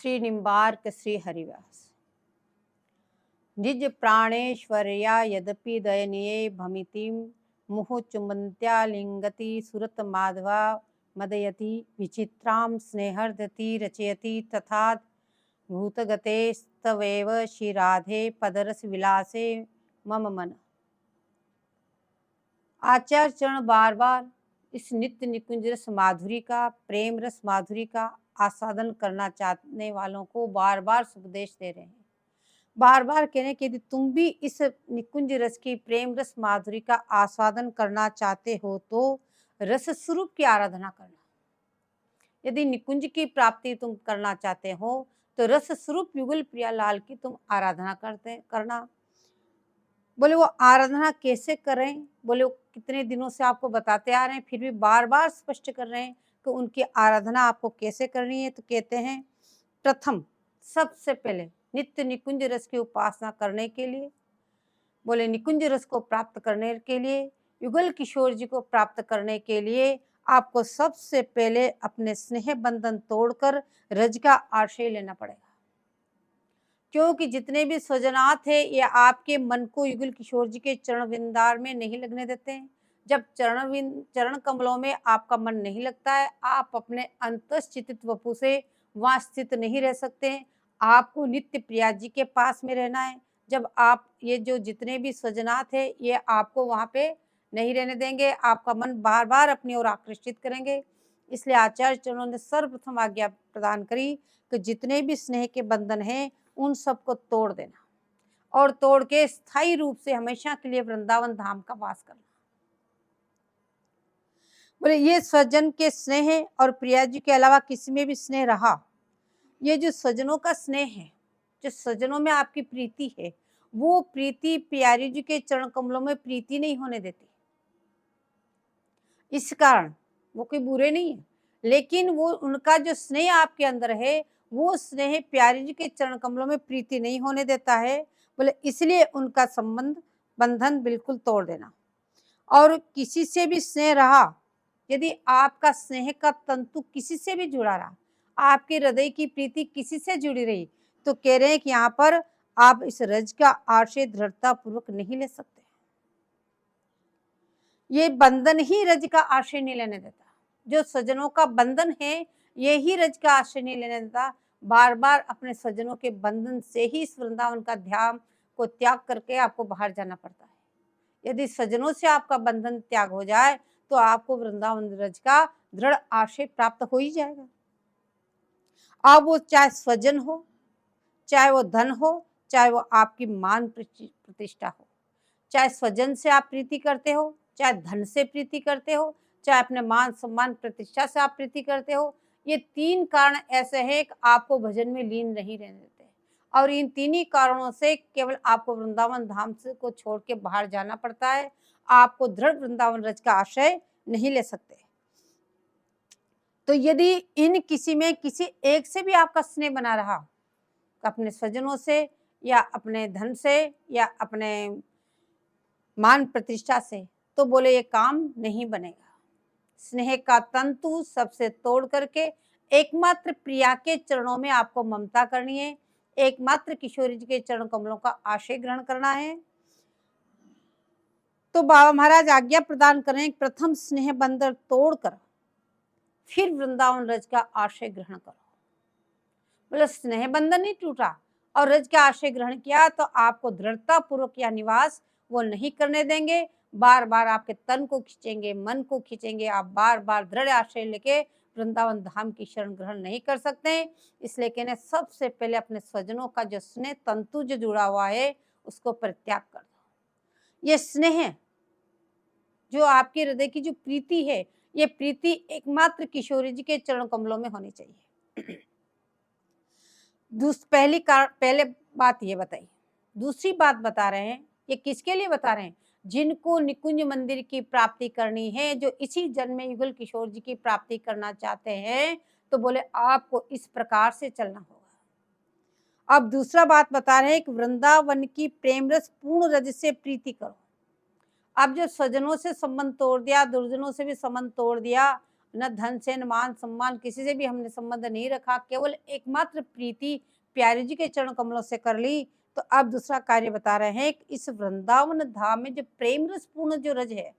श्री निम्बार्क श्री हरिव्यास। निज प्राणेश्वर्या यद्यपि दयनीये भमितिं मुहुः चुम्बन्त्या लिंगति सुरत माधवा मदयति विचित्रां स्नेहर्दति रचयति तथा भूतगते स्तवेव श्रीराधे पदरस विलासे मम मन। आचार्य चरण बार बार इस नित्य निकुंज रस माधुरी का, प्रेम रस माधुरी का आस्वादन करना चाहने वालों को बार बार उपदेश दे रहे हैं। बार बार कह रहे हैं कि यदि तुम भी इस निकुंज रस की, प्रेम रस माधुरी का आस्वादन करना चाहते हो तो रस स्वरूप की आराधना करना। यदि निकुंज की प्राप्ति तुम करना चाहते हो तो रस स्वरूप युगल प्रियालाल की तुम आराधना करना। बोले वो आराधना कैसे करें? बोले वो कितने दिनों से आपको बताते आ रहे हैं, फिर भी बार बार स्पष्ट कर रहे हैं कि उनकी आराधना आपको कैसे करनी है। तो कहते हैं प्रथम, सबसे पहले नित्य निकुंज रस की उपासना करने के लिए, बोले निकुंज रस को प्राप्त करने के लिए, युगल किशोर जी को प्राप्त करने के लिए आपको सबसे पहले अपने स्नेह बंधन तोड़कर रज का आश्रय लेना पड़ेगा। क्योंकि जितने भी स्वजनाथ है ये आपके मन को युगल किशोर जी के चरण विंदार में नहीं लगने देते हैं। जब चरण कमलों में आपका मन नहीं लगता है, आप अपने अंतस्थित वपु से वहां स्थित नहीं रह सकते हैं। आपको नित्य प्रिया जी के पास में रहना है। जब आप ये जो जितने भी स्वजनाथ है ये आपको वहां पे नहीं रहने देंगे, आपका मन बार बार अपनी ओर आकृष्टित करेंगे। इसलिए आचार्य चरणों ने सर्वप्रथम आज्ञा प्रदान करी कि जितने भी स्नेह के बंधन हैं उन सबको तोड़ देना और तोड़ के स्थायी रूप से हमेशा के लिए वृंदावन धाम का वास करना। बोले ये स्वजन के स्नेह और प्रिया जी के अलावा किसी में भी स्नेह रहा, ये जो स्वजनों का स्नेह है, जो स्वजनों में आपकी प्रीति है, वो प्रीति प्यारी जी के चरण कमलों में प्रीति नहीं होने देती। इस कारण वो कोई बुरे नहीं है, लेकिन वो उनका जो स्नेह आपके अंदर है वो स्नेह प्यारी जी के चरण कमलों में प्रीति नहीं होने देता है। बोले इसलिए उनका संबंध बंधन बिल्कुल तोड़ देना। और किसी से भी स्नेह रहा, यदि आपका स्नेह का तंतु किसी से भी जुड़ा रहा, आपके हृदय की प्रीति किसी से जुड़ी रही, तो कह रहे हैं कि यहाँ पर आप इस रज का आश्रय दृढ़ता पूर्वक नहीं ले सकते। ये बंधन ही रज का आश्रय नहीं लेने देता। जो स्वजनों का बंधन है ये ही रज का आश्रय नहीं लेने देता। बार बार अपने स्वजनों के बंधन से ही इस वृंदावन का ध्यान को त्याग करके आपको बाहर जाना पड़ता है। यदि स्वजनों से आपका बंधन त्याग हो जाए तो आपको वृंदावन रज का दृढ़ आश्रय प्राप्त हो ही जाएगा। अब वो चाहे स्वजन हो, चाहे वो धन हो, चाहे वो आपकी मान प्रतिष्ठा हो, चाहे स्वजन से आप प्रीति करते हो, चाहे धन से प्रीति करते हो, चाहे अपने मान सम्मान प्रतिष्ठा से आप प्रीति करते हो, ये तीन कारण ऐसे हैं कि आपको भजन में लीन नहीं रहने देते और इन तीन ही कारणों से केवल आपको वृंदावन धाम से को छोड़ के बाहर जाना पड़ता है। आपको दृढ़ वृंदावन रज का आश्रय नहीं ले सकते। तो यदि इन किसी में किसी एक से भी आपका स्नेह बना रहा, अपने स्वजनों से या अपने धन से या अपने मान प्रतिष्ठा से, तो बोले ये काम नहीं बनेगा। स्नेह का तंतु सबसे तोड़ करके एकमात्र प्रिया के चरणों में आपको ममता करनी है, एकमात्र किशोरी जी के चरण कमलों का आश्रय ग्रहण करना है। तो बाबा महाराज आज्ञा प्रदान करें, प्रथम स्नेह बंधन तोड़कर फिर वृंदावन रज का आश्रय ग्रहण करो। बोले स्नेह बंधन नहीं टूटा और रज का आश्रय ग्रहण किया तो आपको दृढ़ता पूर्वक यह निवास वो नहीं करने देंगे। बार बार आपके तन को खींचेंगे, मन को खींचेंगे, आप बार बार दृढ़ आश्रय लेके वृंदावन धाम की शरण ग्रहण नहीं कर सकते। इसलिए कहने सबसे पहले अपने स्वजनों का जो स्नेह तंतु जो जुड़ा हुआ है उसको परित्याग कर दो। ये स्नेह जो आपके हृदय की जो प्रीति है, ये प्रीति एकमात्र किशोरी जी के चरण कमलों में होनी चाहिए। पहले बात ये बताई। दूसरी बात बता रहे हैं, ये किसके लिए बता रहे हैं? जिनको निकुंज मंदिर की प्राप्ति करनी है, जो इसी जन्म में युगल किशोर जी की प्राप्ति करना चाहते हैं, तो बोले आपको इस प्रकार से चलना होगा। अब दूसरा बात बता रहे हैं कि वृंदावन की प्रेम रस पूर्ण रज से प्रीति करो। अब जो स्वजनों से संबंध तोड़ दिया, दुर्जनों से भी संबंध तोड़ दिया, न धन से, न मान सम्मान, किसी से भी हमने संबंध नहीं रखा, केवल एकमात्र प्रीति प्यारे जी के चरण कमलों से कर ली। तो अब दूसरा कार्य बता रहे हैं कि इस वृंदावन धाम में जो प्रेम रस पूर्ण जो रज है,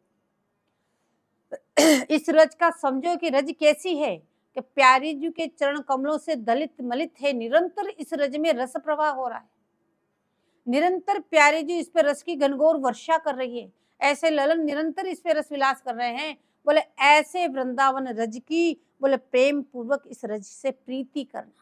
इस रज का समझो कि रज कैसी है कि प्यारी जी के चरण कमलों से दलित मलित है। निरंतर इस रज में रस प्रवाह हो रहा है, निरंतर प्यारे जी इस पे रस की घनघोर वर्षा कर रही है। ऐसे ललन निरंतर इस पे रस विलास कर रहे हैं। बोले ऐसे वृंदावन रज की बोले प्रेम पूर्वक इस रज से प्रीति करना।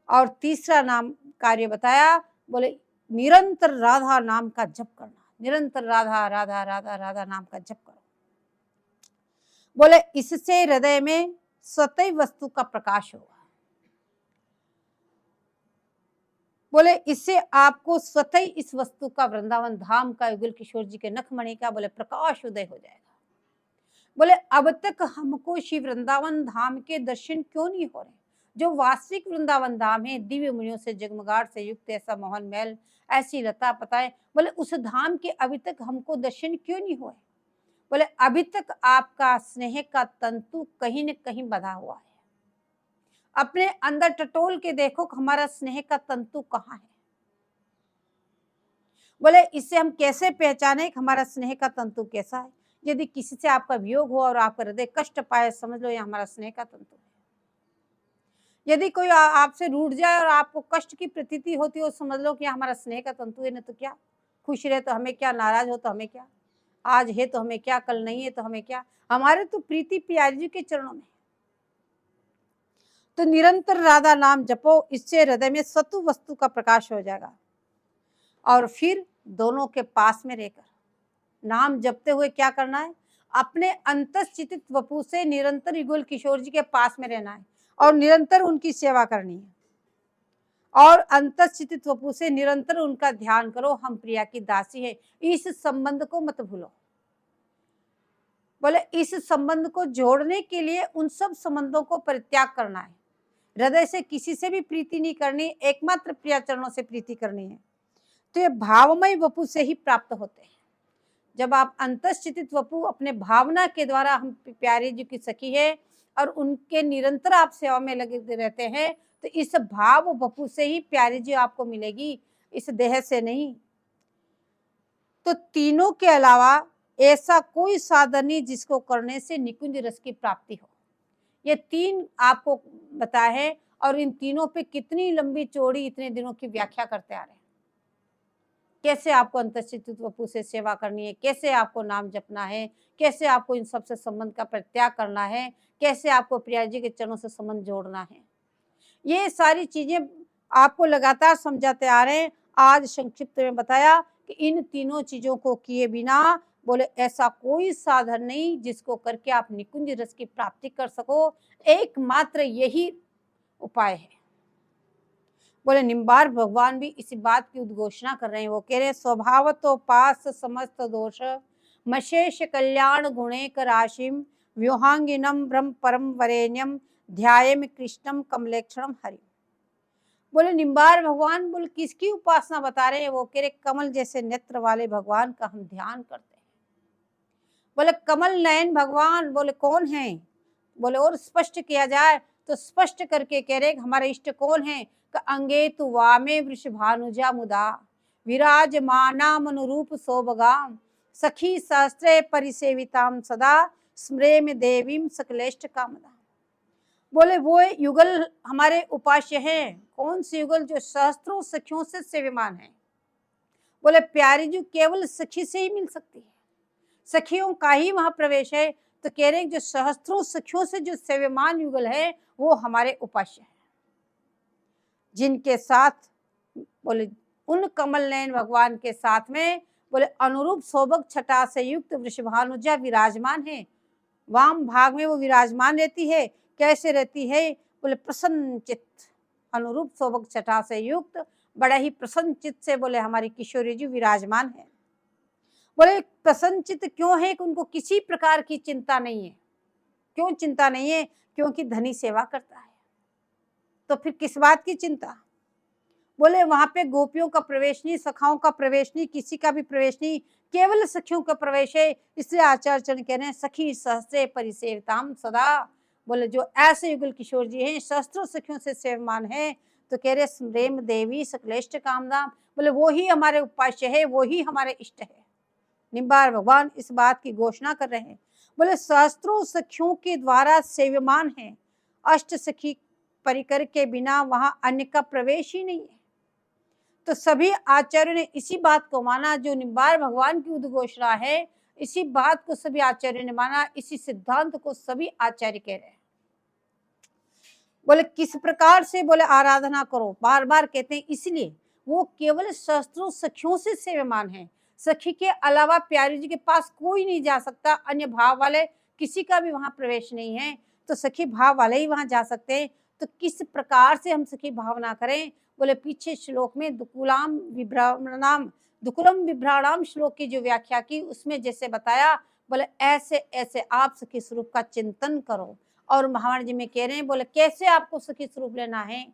और तीसरा नाम कार्य बताया, बोले निरंतर राधा नाम का जप करना। निरंतर राधा राधा राधा राधा नाम का जप करो। बोले इससे हृदय में स्वतः वस्तु का प्रकाश होगा। बोले इससे आपको स्वतः इस वस्तु का, वृंदावन धाम का, युगल किशोर जी के नखमणि का बोले प्रकाश उदय हो जाएगा। बोले अब तक हमको श्री वृंदावन धाम के दर्शन क्यों नहीं हो रहे? जो वास्तविक वृंदावन धाम है, दिव्य मुनियों से जगमगाट से युक्त ऐसा मोहन महल, ऐसी लता पताएं, बोले उस धाम के अभी तक हमको दर्शन क्यों नहीं हुए? बोले अभी तक आपका स्नेह का तंतु कहीं न कहीं बंधा हुआ है। अपने अंदर टटोल के देखो कि हमारा स्नेह का तंतु कहाँ है। बोले इससे हम कैसे पहचाने कि हमारा स्नेह का तंतु कैसा है? यदि किसी से आपका वियोग हो और आपका हृदय कष्ट पाए, समझ लो ये हमारा स्नेह का तंतु है। यदि कोई आपसे रूठ जाए और आपको कष्ट की प्रतीति होती हो, समझ लो कि हमारा स्नेह का तंतु है। न तो क्या, खुश रहे तो हमें क्या, नाराज हो तो हमें क्या, आज है तो हमें क्या, कल नहीं है तो हमें क्या, हमारे तो प्रीति प्यारी जी के चरणों में। तो निरंतर राधा नाम जपो, इससे हृदय में सतु वस्तु का प्रकाश हो जाएगा। और फिर दोनों के पास में रहकर नाम जपते हुए क्या करना है? अपने अंतःस्थित वपु से निरंतर युगल किशोर जी के पास में रहना है और निरंतर उनकी सेवा करनी है। और अंतःस्थित वपु से निरंतर उनका ध्यान करो, हम प्रिया की दासी है। इस संबंध को मत भूलो। बोले इस संबंध को जोड़ने के लिए उन सब संबंधों को परित्याग करना है। हृदय से किसी से भी प्रीति नहीं करनी, एकमात्र प्रिया चरणों से प्रीति करनी है। तो ये भावमय वपु से ही प्राप्त होते हैं। जब आप अंतःस्थित वपु अपने भावना के द्वारा, हम प्यारे जी की सखी है और उनके निरंतर आप सेवा में लगे रहते हैं, तो इस भाव वपु से ही प्यारी जी आपको मिलेगी, इस देह से नहीं। तो तीनों के अलावा ऐसा कोई साधन नहीं जिसको करने से निकुंज रस की प्राप्ति हो। ये तीन आपको बताए हैं और इन तीनों पे कितनी लंबी चौड़ी इतने दिनों की व्याख्या करते आ रहे हैं। कैसे आपको अंतःस्थित वपु से सेवा करनी है, कैसे आपको नाम जपना है, कैसे आपको इन सबसे संबंध का परित्याग करना है, कैसे आपको प्रिया जी के चरणों से संबंध जोड़ना है। ये सारी चीजें आपको लगातार समझाते आ रहे हैं। आज संक्षिप्त में बताया कि इन तीनों चीजों को किए बिना बोले ऐसा कोई साधन नहीं जिसको करके आप निकुंज रस की प्राप्ति कर सको। एकमात्र यही उपाय है। बोले निम्बार भगवान भी इसी बात की उद्घोषणा कर रहे हैं। वो कह रहे हैं स्वभाव तो पास समस्त दोष मशेष कल्याण गुणेक राशिम व्यूहांगिनम ब्रह्म परम वरेण्यम ध्यायेम कृष्णम कमलेक्षणम हरि। बोले निम्बार भगवान बोले किसकी उपासना बता रहे हैं? वो कह रहे कमल जैसे नेत्र वाले भगवान का हम ध्यान करते हैं। बोले कमल नयन भगवान बोले कौन है? बोले और स्पष्ट किया जाए तो स्पष्ट करके कह रहे हमारे इष्ट कौन है? अंगे तु वामे वृषभानुजा मुदा विराजमाना मनुरूप सौभगाम सखी सहस्त्रे परिसेविताम सदा स्मरेम देवीम सकलेष्ट कामदा। बोले वो युगल हमारे उपास्य हैं। कौन से युगल? जो सहस्त्रों सखियों से सेव्यमान है। बोले प्यारी जी केवल सखी से ही मिल सकती है, सखियों का ही वहां प्रवेश है। तो कह रहे जो सहस्त्रों सखियों से जो सेव्यमान युगल है वो हमारे उपास्य है, जिनके साथ बोले उन कमल नयन भगवान के साथ में बोले अनुरूप सौभग छटा से युक्त वृषभानुजा विराजमान है। वाम भाग में वो विराजमान रहती है। कैसे रहती है? बोले प्रसन्न चित्त, अनुरूप सौभग छटा से युक्त बड़ा ही प्रसन्न चित्त से बोले हमारी किशोरी जी विराजमान है। बोले प्रसन्न चित्त क्यों है? कि उनको किसी प्रकार की चिंता नहीं है। क्यों चिंता नहीं है? क्योंकि धनी सेवा करता है। तो फिर किस बात की चिंता? बोले वहां पे गोपियों का प्रवेश नहीं, सखाओं का प्रवेश नहीं, किसी का भी प्रवेश नहीं, केवल सखियों का प्रवेश है। इसलिए आचार्य चरण कह रहे हैं सखी सहस्रे परिसेविताम सदा। बोले जो ऐसे युगल किशोर जी हैं सहस्त्रों सखियों से सेवमान है, तो कह रहे स्मरेम देवी सकलेष्ट कामदाम। बोले वो ही हमारे उपास्य है, वो ही हमारे इष्ट है। निम्बार भगवान इस बात की घोषणा कर रहे हैं। बोले सहस्त्रों सखियों के द्वारा सेव्यमान है, अष्ट सखी परिकर के बिना वहां अन्य का प्रवेश ही नहीं है। तो सभी आचार्यों ने इसी बात को माना, जो निम्बार भगवान की उद्घोषणा है, इसी बात को सभी आचार्यों ने माना, इसी सिद्धांत को सभी आचार्य कह रहे हैं। बोले किस प्रकार से, बोले आराधना करो, बार बार कहते हैं, इसलिए वो केवल सहस्त्रों सखियों से सेव्यमान है। सखी के अलावा प्यारी जी के पास कोई नहीं जा सकता, अन्य भाव वाले किसी का भी वहां प्रवेश नहीं है, तो सखी भाव वाले ही वहां जा सकते हैं। तो किस प्रकार से हम सखी भावना करें? बोले पीछे श्लोक में दुकुलम विभ्राणाम श्लोक की जो व्याख्या की, उसमें जैसे बताया, बोले ऐसे ऐसे आप सखी स्वरूप का चिंतन करो। और महावाणी जी में कह रहे हैं, बोले कैसे आपको सखी स्वरूप लेना है,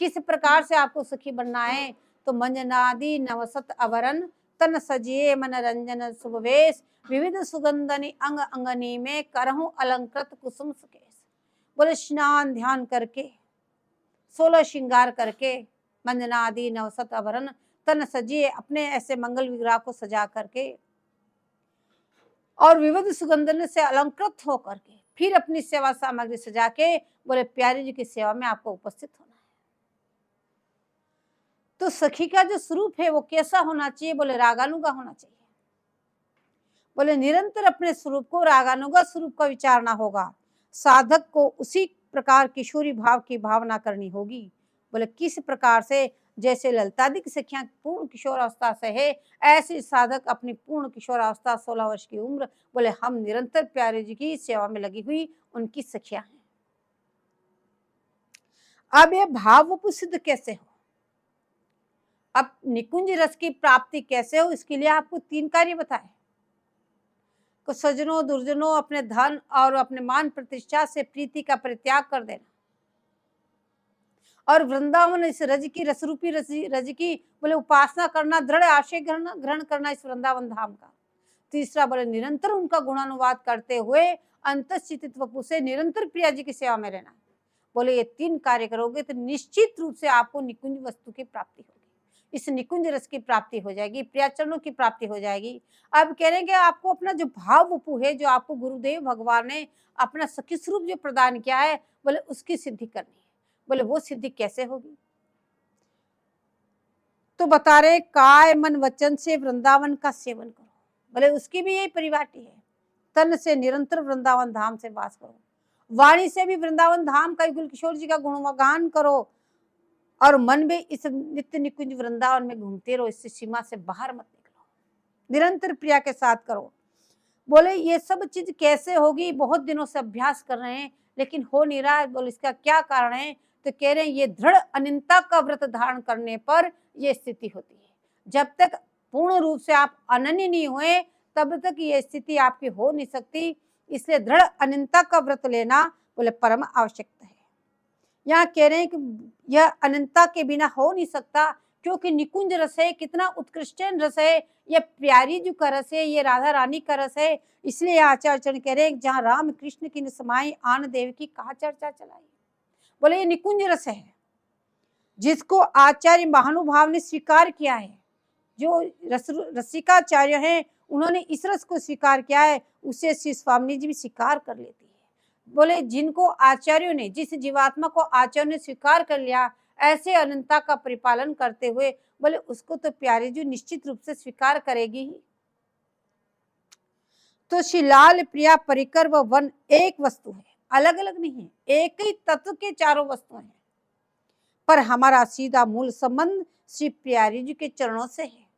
किस प्रकार से आपको सखी बनना है? तो मंजनादि नवसत अवरन तन सजिए मनरंजन सुभवेश विविध सुगंधनि अंग अंगनी में करहूं अलंकृत कुसुम सुकेश। बोले स्नान ध्यान करके, 16 श्रृंगार करके, मंजनादि नवसत अवरन तन सजिए, अपने ऐसे मंगल विग्रह को सजा करके और विविध सुगंधन से अलंकृत होकर के फिर अपनी सेवा सामग्री सजा के, बोले प्यारी जी की सेवा में आपको उपस्थित होना है। तो सखी का जो स्वरूप है वो कैसा होना चाहिए? बोले रागानुगा होना चाहिए। बोले निरंतर अपने स्वरूप को रागानुगा स्वरूप का विचारना होगा। साधक को उसी प्रकार किशोरी भाव की भावना करनी होगी। बोले किस प्रकार से? जैसे ललतादिक सखियां पूर्ण किशोर अवस्था से है, ऐसे साधक अपनी पूर्ण किशोर अवस्था 16 वर्ष की उम्र, बोले हम निरंतर प्यारे जी की सेवा में लगी हुई उनकी सखियां हैं। अब ये भाव सिद्ध कैसे हो? अब निकुंज रस की प्राप्ति कैसे हो? इसके लिए आपको 3 कार्य बताए। को सजनों दुर्जनों अपने धन और अपने मान प्रतिष्ठा से प्रीति का परित्याग कर देना, और वृंदावन इस रज की रसरूपी रज की बोले उपासना करना, दृढ़ आशय ग्रहण करना इस वृंदावन धाम का। तीसरा बोले निरंतर उनका गुणानुवाद करते हुए अंतःस्थित वपु से निरंतर प्रिया जी की सेवा में रहना। बोले ये 3 कार्य करोगे तो निश्चित रूप से आपको निकुंज वस्तु की प्राप्ति होगी, इस निकुंज रस की प्राप्ति हो जाएगी, प्रियाचरणों की प्राप्ति हो जाएगी। अब कह रहे हैं कि आपको अपना जो भाव वपु है, जो आपको गुरुदेव भगवान ने अपना सखी स्वरूप जो प्रदान किया है, बोले उसकी सिद्धि करनी है। बोले वो सिद्धि कैसे होगी? तो बता रहे काय मन वचन से वृंदावन का सेवन करो। बोले उसकी भी यही परिपाटी है, तन से निरंतर वृंदावन धाम से वास करो, वाणी से भी वृंदावन धाम का युगल किशोर जी का गुणगान करो, और मन में इस नित्य निकुंज वृंदावन में घूमते रहो, इससे सीमा से बाहर मत निकलो, निरंतर प्रिया के साथ करो। बोले ये सब चीज कैसे होगी? बहुत दिनों से अभ्यास कर रहे हैं लेकिन हो नहीं रहा है। बोले इसका क्या कारण है? तो कह रहे हैं ये दृढ़ अनिंता का व्रत धारण करने पर ये स्थिति होती है। जब तक पूर्ण रूप से आप अनन्य नहीं हुए तब तक ये स्थिति आपकी हो नहीं सकती। इसलिए दृढ़ अनिंता का व्रत लेना बोले परम आवश्यकता है। यहाँ कह रहे हैं कि यह अनंता के बिना हो नहीं सकता, क्योंकि निकुंज रस है, कितना उत्कृष्ट रस है, ये प्यारी जी का रस है, ये राधा रानी का रस है। इसलिए आचार्य चरण कह रहे हैं जहाँ राम कृष्ण की समाई आन देव की कहा चर्चा चलाई। बोले ये निकुंज रस है जिसको आचार्य महानुभाव ने स्वीकार किया है, जो रसिकाचार्य हैं उन्होंने इस रस को स्वीकार किया है, उसे श्री स्वामी जी भी स्वीकार कर लेती है। बोले जिनको आचार्यों ने, जिस जीवात्मा को आचार्य ने स्वीकार कर लिया ऐसे अनंता का परिपालन करते हुए, बोले उसको तो प्यारी जी निश्चित रूप से स्वीकार करेगी ही। तो शिलाल प्रिया परिकर व वन एक वस्तु है, अलग अलग नहीं है, एक ही तत्व के चारों वस्तुएं हैं, पर हमारा सीधा मूल संबंध श्री प्यारी जी के चरणों से है।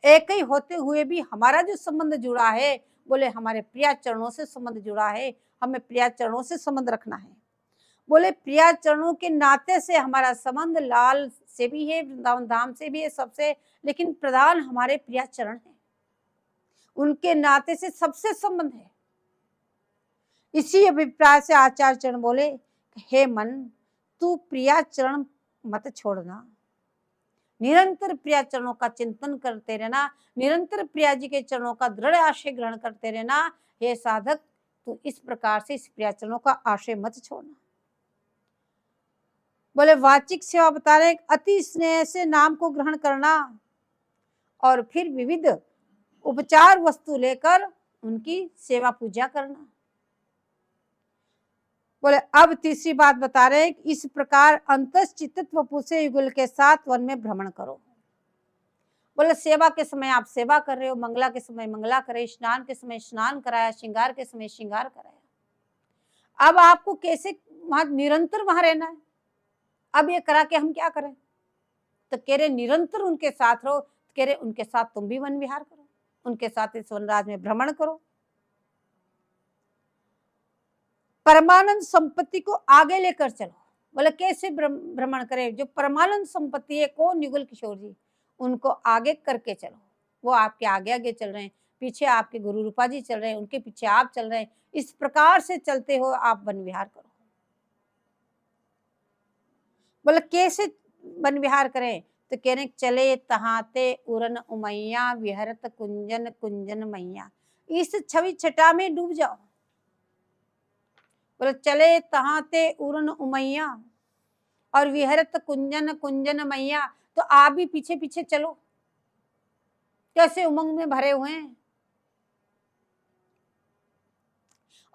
एक ही होते हुए भी हमारा जो संबंध जुड़ा है, बोले हमारे प्रिया चरणों से संबंध जुड़ा है, हमें प्रिया चरणों से संबंध रखना है। बोले प्रिया चरणों के नाते से हमारा संबंध लाल से भी है, वृंदावन धाम से भी है, सबसे, लेकिन प्रधान हमारे प्रिया चरण है, उनके नाते से सबसे संबंध है। इसी अभिप्राय से आचार्य चरण बोले हे मन तू प्रिया चरण मत छोड़ना, निरंतर प्रिया चरणों का चिंतन करते रहना, निरंतर प्रिया जी के चरणों का दृढ़ आश्रय ग्रहण करते रहना। हे साधक, तू इस प्रकार से इस प्रिया चरणों का आश्रय मत छोड़ना। बोले वाचिक सेवा बता रहे, अति स्नेह से नाम को ग्रहण करना और फिर विविध उपचार वस्तु लेकर उनकी सेवा पूजा करना। बोले अब तीसरी बात बता रहे, इस प्रकार अंतश्चित्त वपु से युगल के साथ वन में भ्रमण करो। बोले सेवा के समय आप सेवा कर रहे हो, मंगला के समय मंगला करे, स्नान के समय स्नान कराया, श्रृंगार के समय श्रृंगार कराया। अब आपको कैसे वहां निरंतर वहां रहना है? अब ये करा के हम क्या करें? तो कह रहे निरंतर उनके साथ रहो। कह रहे उनके साथ तुम भी वन विहार करो, उनके साथ इस वनराज में भ्रमण करो। परमानंद संपत्ति को आगे लेकर चलो। बोले कैसे भ्रमण करें? जो परमानंद संपत्ति है, कौन? युगल किशोर जी, उनको आगे करके चलो। वो आपके आगे आगे चल रहे हैं, पीछे आपके गुरु रूपा जी चल रहे हैं, उनके पीछे आप चल रहे हैं। इस प्रकार से चलते हो आप वन विहार करो। बोले कैसे वन विहार करें? तो कह रहे चले तहाते उरन उमैया, विहरत कुंजन कुंजन मैया। इस छवि छटा में डूब जाओ। बोले चले तहाते उरन उमैया और विहरत कुंजन कुंजन मैया। तो आप भी पीछे पीछे चलो, कैसे उमंग में भरे हुए हैं।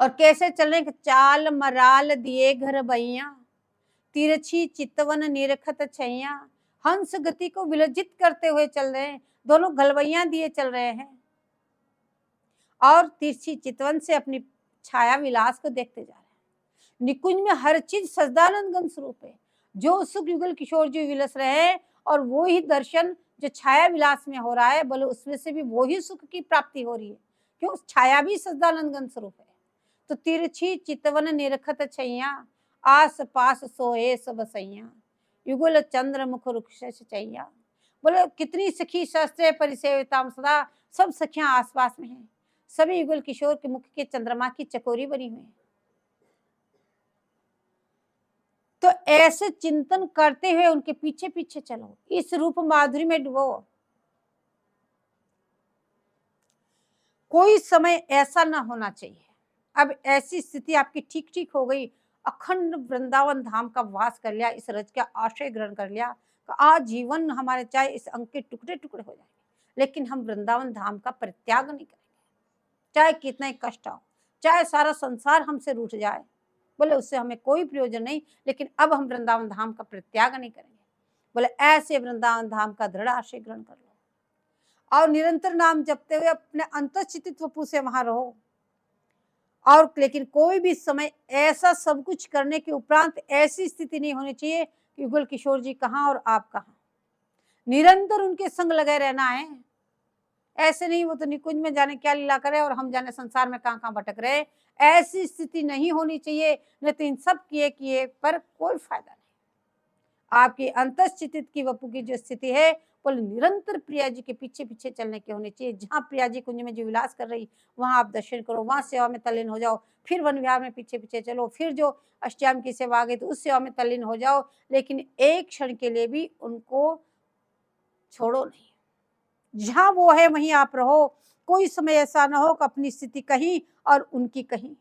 और कैसे चल रहे? चाल मराल दिए घर बैया, तिरछी चितवन निरखत छैया। हंस गति को विलज्जित करते हुए चल रहे हैं, दोनों गलवैया दिए चल रहे हैं और तिरछी चितवन से अपनी छाया विलास को देखते जा रहे हैं। निकुंज में हर चीज सजदानंद गण स्वरूप है। जो सुख युगल किशोर जी विलस रहे हैं और वो ही दर्शन जो छाया विलास में हो रहा है, बोले उसमें से भी वो ही सुख की प्राप्ति हो रही है, क्यों? छाया भी सजदानंद गण स्वरूप है। तो तिरछी चितवन निरखत छैया, आस पास सोए सब सैया। युगल चंद्र मुख रुक्ष चैया। बोले कितनी सखी शस्त्र परिसेविताम सदा, सब सखियां आसपास में हैं, सभी युगल किशोर के मुख के चंद्रमा की चकोरी बनी हुई है। तो ऐसे चिंतन करते हुए उनके पीछे पीछे चलो, इस रूप माधुरी में डुबो। कोई समय ऐसा ना होना चाहिए। अब ऐसी स्थिति आपकी ठीक ठीक हो गई, अखंड वृंदावन धाम का वास कर लिया, इस रज का आश्रय ग्रहण कर लिया, तो आज जीवन हमारे चाहे इस अंक के टुकड़े टुकड़े हो जाएंगे, लेकिन हम वृंदावन धाम का परित्याग नहीं करेंगे। चाहे कितना ही कष्ट हो, चाहे सारा संसार हमसे रूठ जाए, बोले उससे हमें कोई प्रयोजन नहीं, लेकिन अब हम वृंदावन धाम का परित्याग नहीं करेंगे। बोले ऐसे वृंदावन धाम का दृढ़ आश्रय ग्रहण कर लो और निरंतर नाम जपते हुए अपने अंतश्चित्त वपु से वहां रहो। और लेकिन कोई भी समय ऐसा सब कुछ करने के उपरांत ऐसी स्थिति नहीं होनी चाहिए कि युगल किशोर जी कहाँ और आप कहाँ। निरंतर उनके संग लगे रहना है। ऐसे नहीं वो तो निकुंज में जाने क्या लीला करे और हम जाने संसार में कहाँ कहाँ भटक रहे, ऐसी स्थिति नहीं होनी चाहिए। नहीं तो इन सब किए पर कोई फायदा नहीं। आपकी अंतश्चित्त की वपु की जो स्थिति है वो निरंतर प्रिया जी के पीछे पीछे चलने की होनी चाहिए। जहाँ प्रिया जी कुंज में जो विलास कर रही, वहां आप दर्शन करो, वहां सेवा में तल्लीन हो जाओ, फिर वन विहार में पीछे पीछे चलो, फिर जो अष्टयाम की सेवा आ गई तो उस सेवा में तल्लीन हो जाओ, लेकिन एक क्षण के लिए भी उनको छोड़ो नहीं। जहां वो है वहीं आप रहो। कोई समय ऐसा ना हो कि अपनी स्थिति कहीं और उनकी कहीं।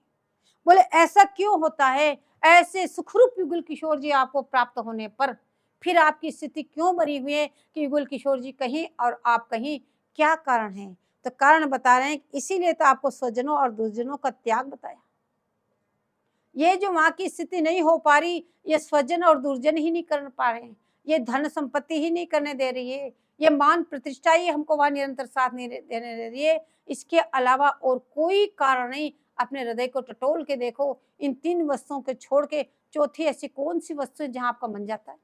बोले ऐसा क्यों होता है? ऐसे सुखरूप युगल किशोर जी आपको प्राप्त होने पर फिर आपकी स्थिति क्यों बनी हुई है कि युगल किशोर जी कहीं और आप कहीं? क्या कारण है? तो कारण बता रहे हैं, इसीलिए तो आपको स्वजनों और दुर्जनों का त्याग बताया। ये जो वहां की स्थिति नहीं हो पा रही, ये स्वजन और दुर्जन ही नहीं कर पा रहे हैं, ये धन संपत्ति ही नहीं करने दे रही है, ये मान प्रतिष्ठा ही हमको वहां निरंतर साथ नहीं देने दे रही है। इसके अलावा और कोई कारण नहीं। अपने हृदय को टटोल के देखो, इन तीन वस्तुओं को छोड़ के चौथी ऐसी कौन सी वस्तु है जहां आपका मन जाता है?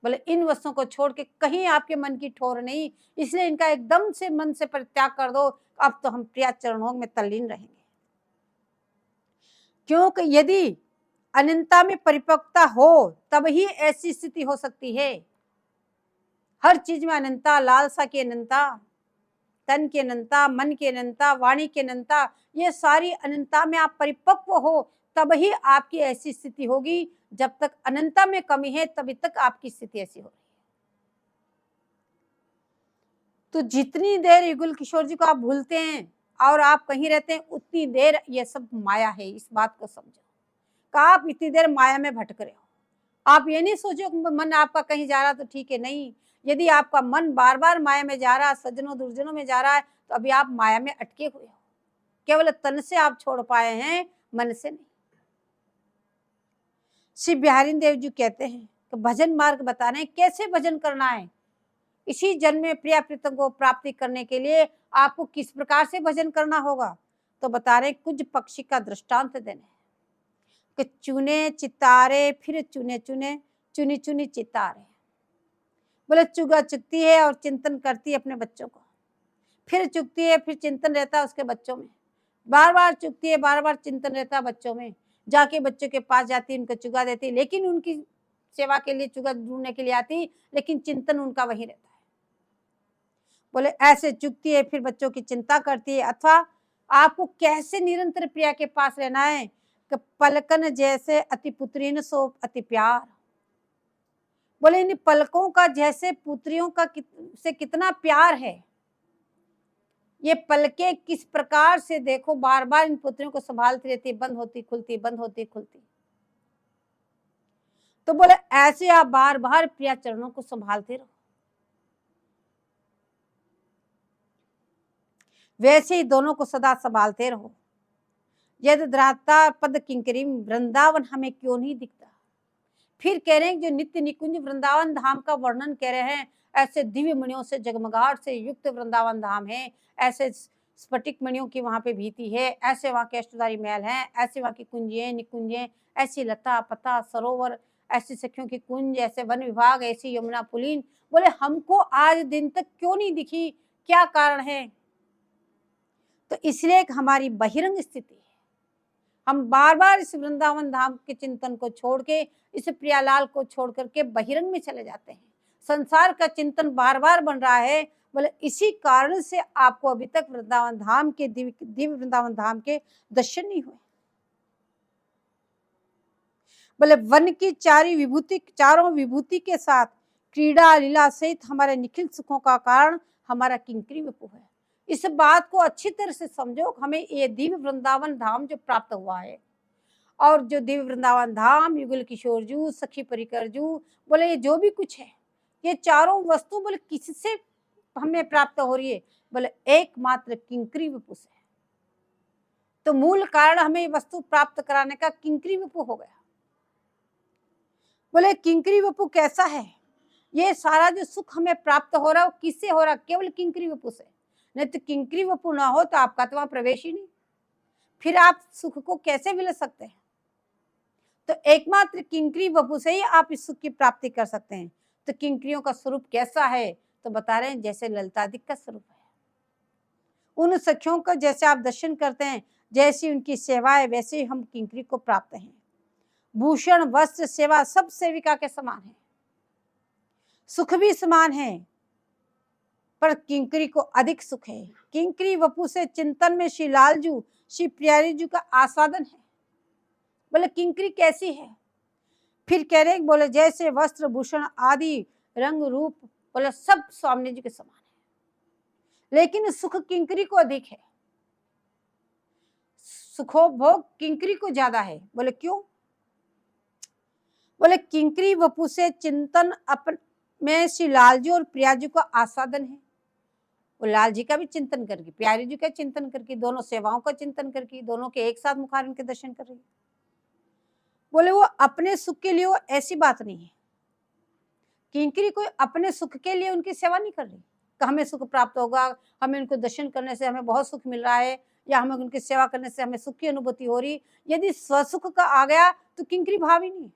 बोले इन वस्तुओं को छोड़ के कहीं आपके मन की ठोर नहीं, इसलिए इनका एकदम से मन से परित्याग कर दो। अब तो हम प्रिया चरणों में तल्लीन रहेंगे। क्योंकि यदि अनंतता में परिपक्वता हो तब ही ऐसी स्थिति हो सकती है। हर चीज में अनंतता, लालसा की अनंतता, तन की अनंतता, मन की अनंतता, वाणी की अनंतता, ये सारी अनंतता में आप परिपक्व हो तब ही आपकी ऐसी स्थिति होगी। जब तक अनंतता में कमी है तभी तक आपकी स्थिति ऐसी हो रही है। तो जितनी देर युगल किशोर जी को आप भूलते हैं और आप कहीं रहते हैं, उतनी देर ये सब माया है। इस बात को समझो कि आप इतनी देर माया में भटक रहे हो। आप ये नहीं सोचो मन आपका कहीं जा रहा तो ठीक है, नहीं। यदि आपका मन बार बार माया में जा रहा है, सज्जनों दुर्जनों में जा रहा है, तो अभी आप माया में अटके हुए हो। केवल तन से आप छोड़ पाए हैं, मन से नहीं। श्री बिहारी देव जी कहते हैं कि भजन मार्ग बता रहे हैं कैसे भजन करना है। इसी जन्म में प्रिया प्रीतम को प्राप्ति करने के लिए आपको किस प्रकार से भजन करना होगा, तो बता रहे कुछ पक्षी का दृष्टांत देने कि चुने चितारे फिर चुने चुने चुनी चुनी चितारे। बोले चुगा चुगती है और चिंतन करती है अपने बच्चों को, फिर चुगती है, फिर चिंतन रहता है उसके बच्चों में, बार बार चुगती है, बार बार चिंतन रहता है बच्चों में। जाके बच्चों के पास जाती है, उनको चुगा देती, लेकिन उनकी सेवा के लिए चुगा ढूंढने के लिए आती, लेकिन चिंतन उनका वही रहता है। बोले ऐसे चुगती है, फिर बच्चों की चिंता करती है। अथवा आपको कैसे निरंतर प्रिया के पास रहना है कि पलकन जैसे अति पुत्रीन सो अति प्यार। बोले इन पलकों का जैसे पुत्रियों का से कितना प्यार है। ये पलके किस प्रकार से देखो बार बार इन पुत्रियों को संभालती रहती, बंद होती खुलती, बंद होती खुलती। तो बोले ऐसे आप बार बार प्रिया चरणों को संभालते रहो। वैसे ही दोनों को सदा संभालते रहो। यद द्राता पद किंकरी वृंदावन हमें क्यों नहीं दिखता। फिर कह रहे हैं जो नित्य निकुंज वृंदावन धाम का वर्णन कह रहे हैं, ऐसे दिव्य मणियों से जगमगाहट से युक्त वृंदावन धाम है, ऐसे स्फटिक मणियों की वहां पे भीति है, ऐसे वहां के अष्टधारी महल हैं, ऐसे वहां की कुंजें निकुंजें, ऐसी लता पता सरोवर, ऐसी सखियों की कुंज, ऐसे वन विभाग, ऐसी यमुना पुलीन। बोले हमको आज दिन तक क्यों नहीं दिखी, क्या कारण है। तो इसलिए एक हमारी बहिरंग स्थिति है। हम बार बार इस वृंदावन धाम के चिंतन को छोड़ के, इस प्रियालाल को छोड़ करके बहिरंग में चले जाते हैं। संसार का चिंतन बार बार बन रहा है। बोले इसी कारण से आपको अभी तक वृंदावन धाम के दिव्य वृंदावन धाम के दर्शन नहीं हुए। बोले वन की चारों विभूति के साथ क्रीड़ा लीला सहित हमारे निखिल सुखों का कारण हमारा किंकरी वपु है। इस बात को अच्छी तरह से समझो। हमें ये दिव्य वृंदावन धाम जो प्राप्त हुआ है, और जो दिव्य वृंदावन धाम युगल किशोर जू, सखी परिकर जू, बोले ये जो भी कुछ है, ये चारों वस्तु बोले किससे हमें प्राप्त हो रही है। बोले एकमात्र किंकरी वपु से। तो मूल कारण हमें वस्तु प्राप्त कराने का किंकरी वपु हो गया। बोले किंकरी वपु कैसा है, ये सारा जो सुख हमें प्राप्त हो रहा है वो किससे हो रहा है, केवल किंकरी वपु से। नहीं तो किंकरी वपु ना हो तो आपका तो वहां प्रवेश ही नहीं, फिर आप सुख को कैसे मिल सकते हैं। तो एकमात्र किंकरी वपु से ही आप इस सुख की प्राप्ति कर सकते हैं। तो किंकरियों का स्वरूप कैसा है, तो बता रहे हैं जैसे ललितादिक का स्वरूप है। उन सखियों का जैसे आप दर्शन करते हैं, जैसी उनकी सेवा है, वैसे ही हम किंकरी को प्राप्त हैं। भूषण वस्त्र सेवा सब सेविका के समान है, सुख भी समान है, पर किंकरी को अधिक सुख है। किंकरी वपु से चिंतन में श्री लालजू श्री प्यारी जी का आस्वादन है। बोले किंकरी कैसी है, फिर कह रहे बोले जैसे वस्त्र भूषण आदि रंग रूप, बोले सब स्वामी जी के समान है, लेकिन सुख किंकरी को अधिक है, सुखोभोग किंकरी को ज्यादा है। बोले क्यों, बोले किंकरी वपु से चिंतन अपन में श्री लालजी और प्रियाजी का आस्वादन है। वो लाल जी का भी चिंतन करके, प्यारी जी का चिंतन करके, दोनों सेवाओं का चिंतन करके, दोनों के एक साथ मुखारन के दर्शन कर रही है। बोले वो अपने सुख के लिए, वो ऐसी बात नहीं है। किंकरी कोई अपने सुख के लिए उनकी सेवा नहीं कर रही कि हमें सुख प्राप्त होगा, हमें उनको दर्शन करने से हमें बहुत सुख मिल रहा है, या हमें उनकी सेवा करने से हमें सुख की अनुभूति हो रही। यदि स्वसुख का आ गया तो किंकरी भाव ही नहीं।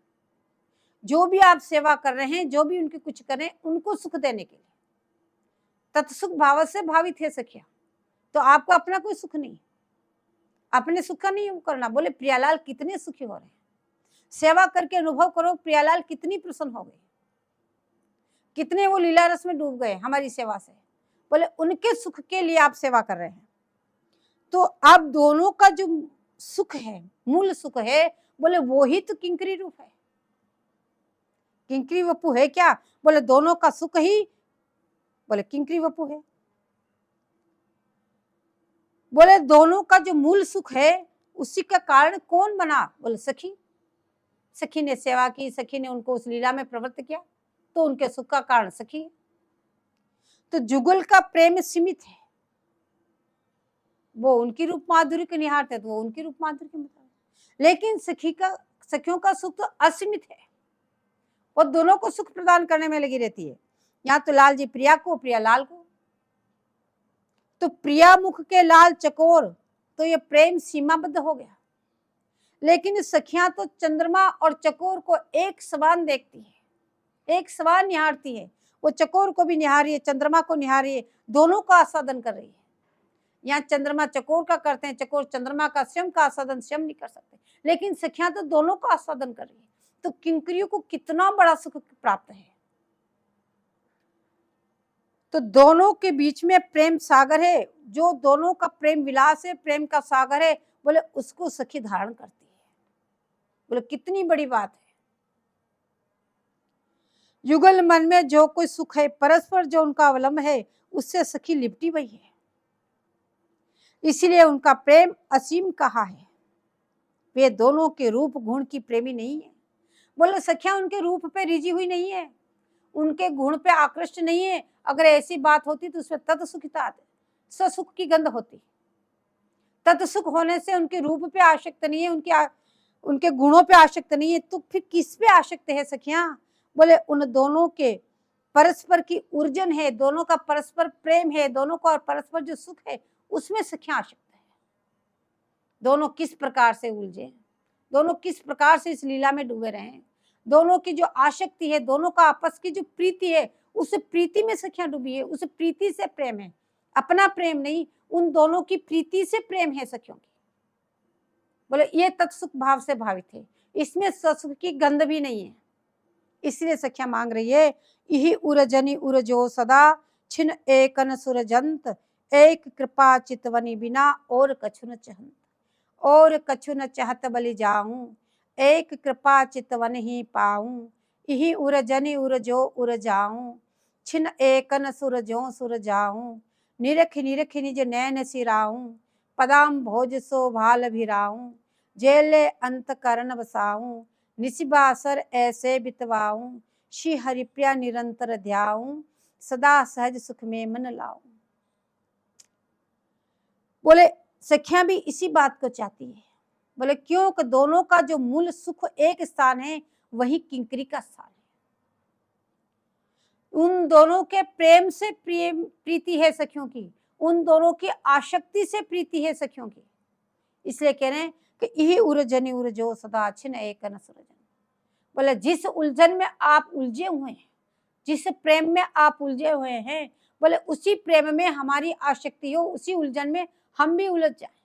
जो भी आप सेवा कर रहे हैं, जो भी उनके कुछ करें, उनको सुख देने के लिए तत्सुख भाव से भावित है सखिया। तो आपको अपना कोई सुख नहीं, अपने सुख का नहीं करना। बोले प्रियालाल कितने सुखी हो रहे हैं, सेवा करके अनुभव करो प्रियालाल कितनी प्रसन्न हो गए, कितने वो लीला रस में डूब गए हमारी सेवा से। बोले उनके सुख के लिए आप सेवा कर रहे हैं। तो आप दोनों का जो सुख है, मूल सुख है, बोले वो ही तो किंकरी रूप है। किंकरी वपु है क्या, बोले दोनों का सुख ही बोले किंकरी वपु है। बोले दोनों का जो मूल सुख है उसी का कारण कौन बना? बोले सखी। सखी ने सेवा की, सखी ने उनको उस लीला में प्रवृत्त किया, तो उनके सुख का कारण सखी है। तो जुगल का प्रेम सीमित है, वो उनकी रूप माधुरी को निहारते तो वो उनकी रूप माधुरी के मुताबिक, लेकिन सखियों का सुख तो असीमित है, वो दोनों को सुख प्रदान करने में लगी रहती है। यहाँ तो लाल जी प्रिया को, प्रिया लाल को। तो प्रिया मुख के लाल चकोर, तो ये प्रेम सीमाबद्ध हो गया। लेकिन सखियां तो चंद्रमा और चकोर को एक समान देखती है, एक समान निहारती है। वो चकोर को भी निहारी है, चंद्रमा को निहारी है, दोनों का आस्वादन कर रही है। यहाँ चंद्रमा चकोर का करते हैं, चकोर चंद्रमा का स्वयं का आस्वादन स्वयं नहीं कर सकते, लेकिन सखियां तो दोनों का आस्वादन कर रही है। तो किंकरियों को कितना बड़ा सुख प्राप्त है। तो दोनों के बीच में प्रेम सागर है, जो दोनों का प्रेम विलास है, प्रेम का सागर है, बोले उसको सखी धारण करती है। बोले कितनी बड़ी बात है। युगल मन में जो कोई सुख है, परस्पर जो उनका अवलंब है, उससे सखी लिपटी हुई है, इसीलिए उनका प्रेम असीम कहा है। वे दोनों के रूप गुण की प्रेमी नहीं है। बोले सखियां उनके रूप पे रिझी हुई नहीं है, उनके गुण पे आकृष्ट नहीं है। अगर ऐसी बात होती तो उसमें तत्सुखिता आती, ससुख की गंध होती। तत्सुख होने से उनके रूप पे आसक्त नहीं है, उनके गुणों पे आसक्त नहीं है, तो फिर किस पे आसक्त है सखियां? बोले उन दोनों के परस्पर की ऊर्जन है, दोनों का परस्पर प्रेम है, दोनों का परस्पर जो सुख है उसमें सखियां आसक्त है। दोनों किस प्रकार से उलझे, दोनों किस प्रकार से इस लीला में डूबे रहे, दोनों की जो आसक्ति है, दोनों का आपस की जो प्रीति है, उस प्रीति में सखियां डूबी है, उस प्रीति से प्रेम है, अपना प्रेम नहीं, उन दोनों की प्रीति से प्रेम है सखियों की। बोले ये तत्सुख भाव से भावित है, इसमें ससुख की गंध भी नहीं है। इसलिए सखियां मांग रही है, यही उरजनी उरजो सदा छिन एकन सुरजंत, एक कृपा चितवनी बिना और कछु न चहंत, और कछु न चाहत बलि जाऊं, एक कृपा चितवन ही पाऊं, यही उरजनी उरजो उर जाऊं, छिन एकन सुरजो सुर जाऊं, निरख निरख निज नैन सिराऊं, पदाम भोज सो भाल भिराऊं, जेले अंत करण बसाऊं, निशिबासर ऐसे बितवाऊं, श्री हरिप्रिया निरंतर ध्याऊं, सदा सहज सुख में मन लाऊं। बोले सखियां भी इसी बात को चाहती है। बोले क्यों? कि दोनों का जो मूल सुख एक स्थान है, वही किंकरी का स्थान है। उन दोनों के प्रेम से प्रीति है सखियों की, उन दोनों की आसक्ति से प्रीति है सखियों की। इसलिए कह रहे हैं कि यही उरजनी उरजो सदा छिन एकन सुरजन। बोले जिस उलझन में आप उलझे हुए हैं, जिस प्रेम में आप उलझे हुए हैं, बोले उसी प्रेम में हमारी आसक्ति हो, उसी उलझन में हम भी उलझ जाए।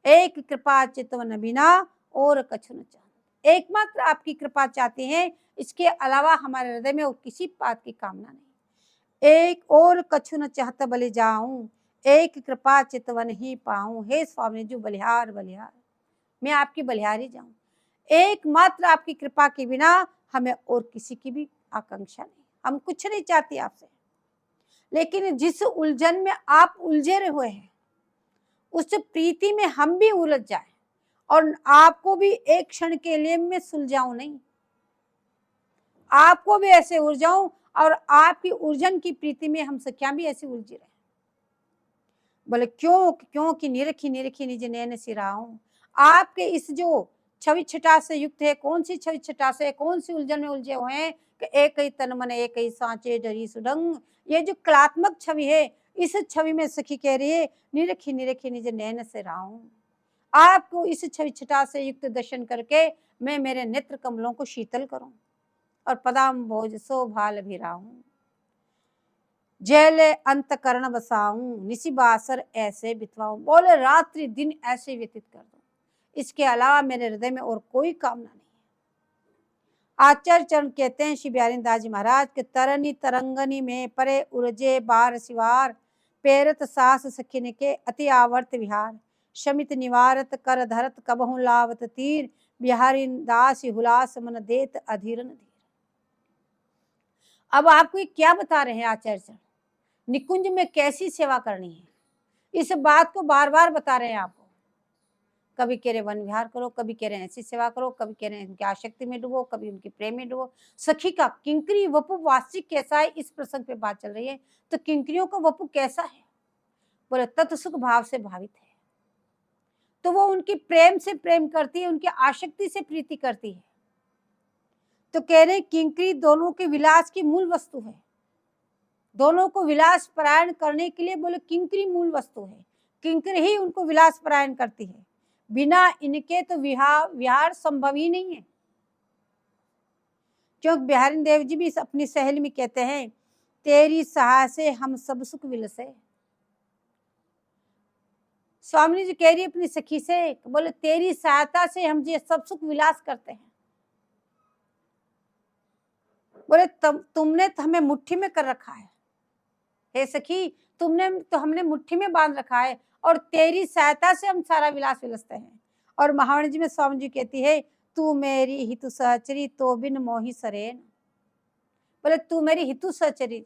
एक कृपा चितवन बिना और कछु न चाहते, एकमात्र आपकी कृपा चाहते हैं, इसके अलावा हमारे हृदय में और किसी बात की कामना नहीं। एक और कछु न चाहत बलि जाऊं, एक कृपा चितवन ही पाऊं। हे स्वामी जी बलिहार बलिहार, मैं आपकी बलिहार ही जाऊं। एकमात्र आपकी कृपा के बिना हमें और किसी की भी आकांक्षा नहीं, हम कुछ नहीं चाहते आपसे। लेकिन जिस उलझन में आप उलझे हुए हैं, उस प्रीति में हम भी उलझ जाए और आपको भी एक क्षण के लिए मैं सुलझाऊं नहीं, आपको भी ऐसे उलझाऊं और आपकी उलझन की प्रीति में हम सखियां भी ऐसे उलझी रहे। बोले क्यों कि निरखी निरखी निज नैन सिराऊं। आपके इस जो छवि छटा से युक्त है, कौन सी छवि छटा से, कौन सी उलझन में उलझे हुए हैं कि एक ही तन मन एक ही सांचे डरी सुडंग। ये जो कलात्मक छवि है, इस छवि में सखी कह रही है निरखी निरखी निज नैन से राऊं। आपको इस छवि छटा से युक्त दर्शन करके मैं मेरे नेत्र कमलों को शीतल करूं और पदाम भोज सो भाल भिराऊं, जैले अंत करण बसाऊं, निशिबासर ऐसे बितवाऊं। बोले रात्रि दिन ऐसे व्यतीत कर दूं, इसके अलावा मेरे हृदय में और कोई कामना नहीं है। आचार्य चरण कहते हैं श्री बिहारी दास जी महाराज के तरनी तरंगनी में परे उर्जे बार सिवार, पेरत सास सखिन के अति आवर्त विहार, शमित निवारत कर धरत कबहु लावत तीर, बिहारी दास हुलास मन देत अधीरन धीर। अब आपको क्या बता रहे हैं आचार्य चरण, निकुंज में कैसी सेवा करनी है, इस बात को बार बार बता रहे हैं आपको। कभी कह रहे वन विहार करो, कभी कह रहे हैं ऐसी सेवा करो, कभी कह रहे हैं उनकी आसक्ति में डूबो, कभी उनकी प्रेम में डूबो। सखी का किंकरी वपु वास्तविक कैसा है, इस प्रसंग पे बात चल रही है। तो किंकरियों का वपु कैसा है? बोले तत्व सुख भाव से भावित है। तो वो उनकी प्रेम से प्रेम करती है, उनकी आसक्ति से प्रीति करती है। तो कह रहे किंकरी दोनों के विलास की मूल वस्तु है। दोनों को विलास परायण करने के लिए बोले किंकरी मूल वस्तु है। किंकरी ही उनको विलास परायण करती है। बिना इनके तो विहार संभव ही नहीं है। क्योंकि बिहारी देव जी भी अपनी सहेली में कहते हैं, तेरी सहाय से हम सब सुख विलसे। स्वामी जी कह रही अपनी सखी से, बोले तेरी सहायता से हम ये सब सुख विलास करते हैं। बोले तुमने तो हमें मुट्ठी में कर रखा है, हे सखी तुमने तो हमने मुट्ठी में बांध रखा है, और तेरी सहायता से हम सारा विलास विलसते हैं। और महावाणी जी में स्वामी जी कहती है, तू मेरी हितु सहचरी तो बिन मोहि सरेन। बोले तू मेरी हितु सहचरी,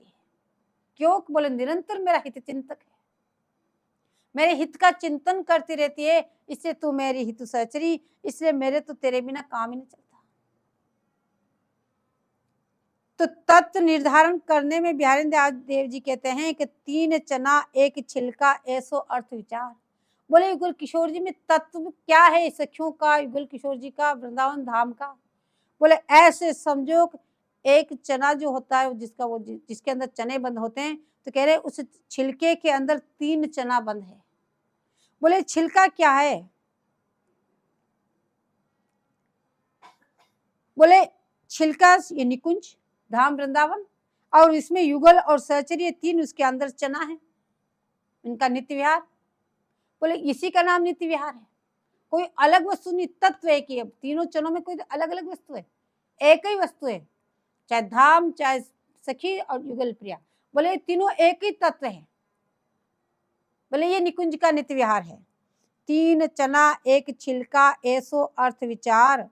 क्यों? बोले निरंतर मेरा हित चिंतक है, मेरे हित का चिंतन करती रहती है, इसलिए तू मेरी हितु सहचरी, इसलिए मेरे तो तेरे बिना काम ही नहीं चलता। तो तत्व निर्धारण करने में बिहारी देव जी कहते हैं कि 3 चना 1 छिलका ऐसो अर्थ विचार। बोले युगल किशोर जी में तत्व क्या है सखियों का, युगल किशोर जी का, वृंदावन धाम का? बोले ऐसे समझो, एक चना जो होता है जिसके अंदर चने बंद होते हैं, तो कह रहे उस छिलके के अंदर 3 चना बंद है। बोले छिलका क्या है? बोले छिलका ये निकुंज धाम वृंदावन, और इसमें युगल और सहचरी ये 3 उसके अंदर चना है, इनका नित्य विहार। बोले इसी का नाम नित्य विहार है, कोई अलग वस्तु नहीं, तत्व एक ही। अब तीनों चनों में कोई अलग अलग वस्तु है, एक ही वस्तु है, चाहे धाम, चाहे सखी और युगल प्रिया। बोले तीनों एक ही तत्व है। बोले ये निकुंज का नित्य विहार है। 3 चना 1 छिलका ऐसो अर्थ विचार,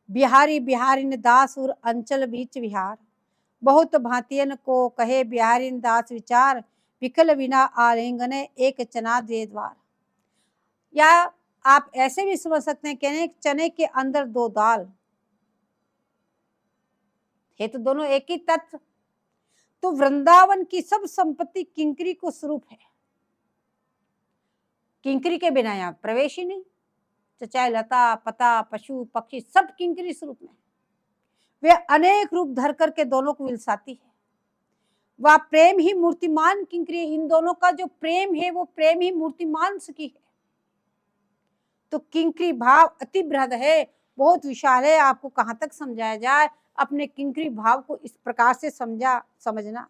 बिहारी बिहारिन दास और अंचल बीच विहार। बहुत भांतियन को कहे बिहारिन दास विचार, विकल बिना आलिंगने 1 चना दे द्वार। या आप ऐसे भी समझ सकते हैं, कहने चने के अंदर 2 दाल है, तो दोनों एक ही तत्व। तो वृंदावन की सब संपत्ति किंकरी को स्वरूप है, किंकरी के बिना यहाँ प्रवेश ही नहीं। तो चाहे लता पता पशु पक्षी सब किंकरी स्वरूप में, वे अनेक रूप धर करके दोनों को विलसाती है। वह प्रेम ही मूर्तिमान किंकरी, इन दोनों का जो प्रेम है वो प्रेम ही मूर्तिमान सखी है। तो किंकरी भाव अति बृहद है, बहुत विशाल है। आपको कहाँ तक समझाया जाए, अपने किंकरी भाव को इस प्रकार से समझना।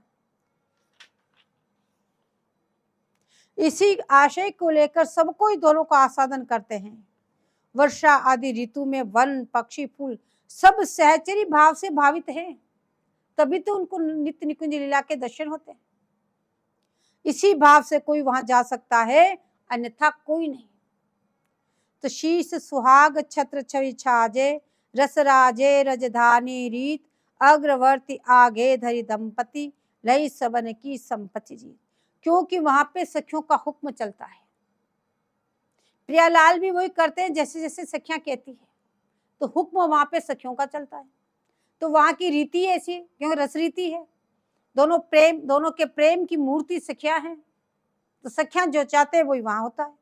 इसी आशय को लेकर सब कोई दोनों का आस्वादन करते हैं। वर्षा आदि ऋतु में वन पक्षी फूल सब सहचरी भाव से भावित हैं, तभी तो उनको नित्य निकुंज लीला के दर्शन होते हैं। इसी भाव से कोई वहां जा सकता है, अन्यथा कोई नहीं। तो शीश सुहाग छत्र छवि छाजे, रसराजे रजधानी रीत, अग्रवर्ती आगे धरी दंपति, लई सबन की संपत्ति जी। क्योंकि वहां पे सखियों का हुक्म चलता है। प्रियालाल भी वही करते हैं जैसे जैसे सखियां कहती है, तो हुक्म वहां पे सखियों का चलता है। तो वहां की रीति ऐसी, क्योंकि रस रीति है, दोनों के प्रेम की मूर्ति सखियां हैं, तो सखियां जो चाहते हैं वही वहां होता है।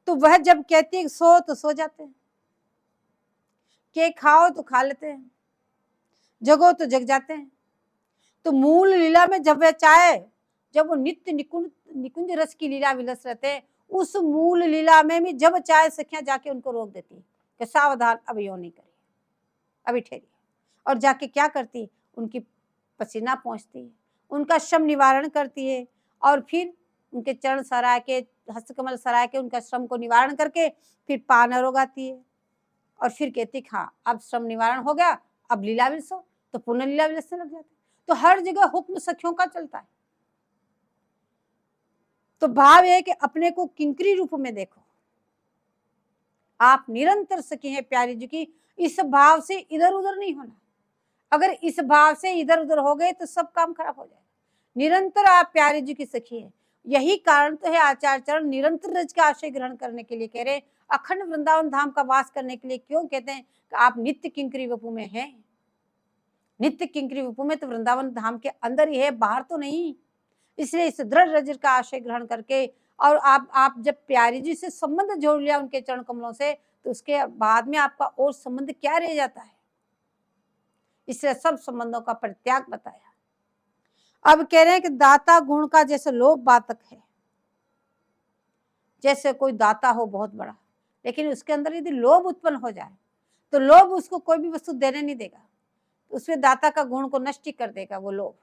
तो वह जब कहती है सो तो सो जाते हैं, के खाओ तो खा लेते हैं, जगो तो जग जाते हैं। तो मूल लीला में जब वह चाहे, जब वो नित्य निकुंज रस की लीला विलस रहते हैं, उस मूल लीला में भी जब चाहे सखियां जाके उनको रोक देती कि सावधान, अब यो नहीं करिए, अभी ठहरिए। और जाके क्या करती, उनकी पसीना पहुंचती है, उनका श्रम निवारण करती है, और फिर उनके चरण सराय के, हस्तकमल सराय के उनका श्रम को निवारण करके फिर पान रोगाती है। और फिर कहती हाँ अब श्रम निवारण हो गया, अब लीला विलसो, तो पुनः लीला विलसने लग जाते। तो हर जगह हुक्म सखियों का चलता है। तो भाव है कि अपने को किंकरी रूप में देखो, आप निरंतर सखी हैं प्यारी जी की। इस भाव से इधर उधर नहीं होना। अगर इस भाव से इधर उधर हो गए तो सब काम खराब हो जाएगा। निरंतर आप प्यारे जी की सखी है। यही कारण तो है आचार्य चरण निरंतर रज का आश्रय ग्रहण करने के लिए कह रहे, अखंड वृंदावन धाम का वास करने के लिए क्यों कहते हैं कि आप नित्य किंकरी वपु में हैं। नित्य किंकरी वपु में तो वृंदावन धाम के अंदर ही है, बाहर तो नहीं। इसलिए इस दृढ़ रज का आश्रय ग्रहण करके और आप जब प्यारी जी से संबंध जोड़ लिया उनके चरण कमलों से, तो उसके बाद में आपका और संबंध क्या रह जाता है। इसलिए सब संबंधों का परित्याग बताया। अब कह रहे हैं कि दाता गुण का जैसे लोभ बातक है। जैसे कोई दाता हो बहुत बड़ा, लेकिन उसके अंदर यदि लोभ उत्पन्न हो जाए तो लोभ उसको कोई भी वस्तु देने नहीं देगा, उसमें दाता का गुण को नष्ट कर देगा। वो लोभ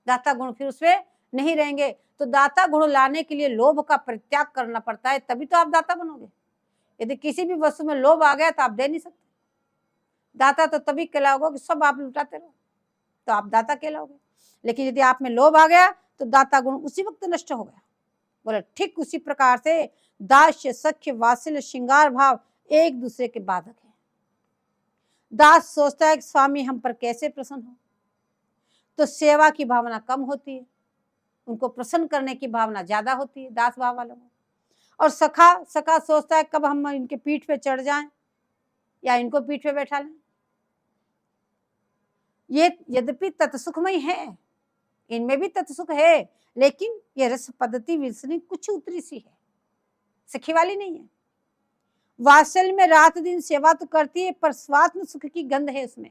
दाता गुण फिर उसमें नहीं रहेंगे। तो दाता गुण लाने के लिए लोभ का परित्याग करना पड़ता है, तभी तो आप दाता बनोगे। यदि किसी भी वस्तु में लोभ आ गया तो आप दे नहीं सकते। दाता तो तभी कहलाओगे कि सब आप लुटाते रहो, तो आप दाता कहलाओगे। लेकिन यदि आप में लोभ आ गया तो दाता गुण उसी वक्त नष्ट हो गया। बोले ठीक उसी प्रकार से दास्य सख्य वात्सल्य श्रृंगार भाव एक दूसरे के बाधक है। दास सोचता है कि स्वामी हम पर कैसे प्रसन्न हो, तो सेवा की भावना कम होती है, उनको प्रसन्न करने की भावना ज्यादा होती है दास भाव वालों को। और सखा सोचता है कब हम इनके पीठ पे चढ़ जाएं या इनको पीठ पे बैठा लें। ये यद्यपि तत्सुखमय है, इनमें भी तत्सुख है, लेकिन ये रस पद्धति विल्सनी कुछ उतरी सी है, सखी वाली नहीं है। वात्सल्य में रात दिन सेवा तो करती है, पर स्वात्म सुख की गंध है उसमें।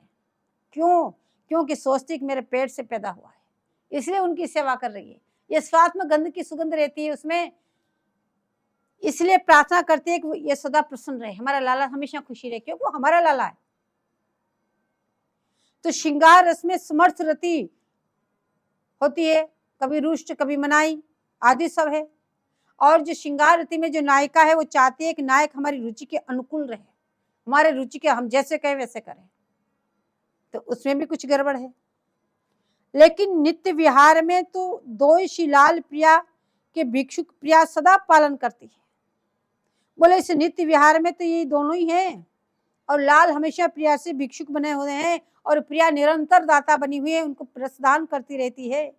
क्यों? क्योंकि सोचती कि मेरे पेट से पैदा हुआ है, इसलिए उनकी सेवा कर रही है। ये स्वात्म गंध की सुगंध रहती है उसमें, इसलिए प्रार्थना करती है कि ये सदा प्रसन्न रहे, हमारा लाला हमेशा खुशी रहे, क्योंकि वो हमारा लाला है। तो श्रृंगार रस में समर्थ रति होती है, कभी रुष्ट कभी मनाई आदि सब है। और जो श्रृंगार रति में जो नायिका है वो चाहती है कि नायक हमारी रुचि के अनुकूल रहे, हमारे रुचि के हम जैसे कहें वैसे करें, तो उसमें भी कुछ गड़बड़ है। लेकिन नित्य विहार में तो दो शिलाल प्रिया के भिक्षुक प्रिया सदा पालन करती है। बोले इस नित्य विहार में तो ये दोनों ही हैं, और लाल हमेशा प्रिया से भिक्षुक बने हुए हैं, और प्रिया निरंतर दाता बनी हुई है, उनको प्रदान करती रहती है।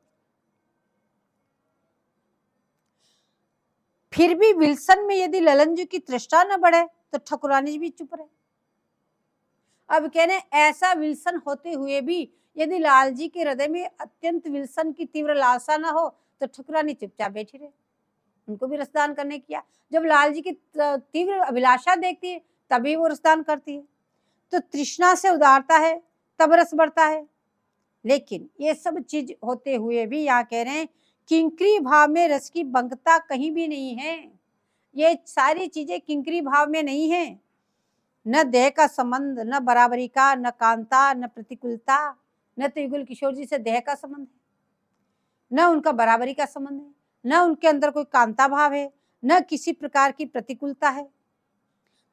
फिर भी विल्सन में यदि ललन जी की तृष्णा न बढ़े तो ठकुरानी जी भी चुप रहे। अब कहने ऐसा विल्सन होते हुए भी यदि लाल जी के हृदय में अत्यंत विल्सन की तीव्र लालसा न हो तो ठकुरानी चुपचाप बैठी रहे, उनको भी रसदान करने किया। जब लाल जी की तीव्र अभिलाषा देखती है तभी वो रसदान करती है। तो तृष्णा से उदारता है तब रस बढ़ता है। लेकिन ये सब चीज होते हुए भी यहाँ कह रहे हैं किंकरी भाव में रस की बंकता कहीं भी नहीं है। ये सारी चीजें किंकरी भाव में नहीं है। न देह का संबंध, न बराबरी का, न कांता, न प्रतिकूलता। न तो युगल किशोर जी से देह का संबंध है, न उनका बराबरी का संबंध है, न उनके अंदर कोई कांता भाव है, न किसी प्रकार की प्रतिकूलता है।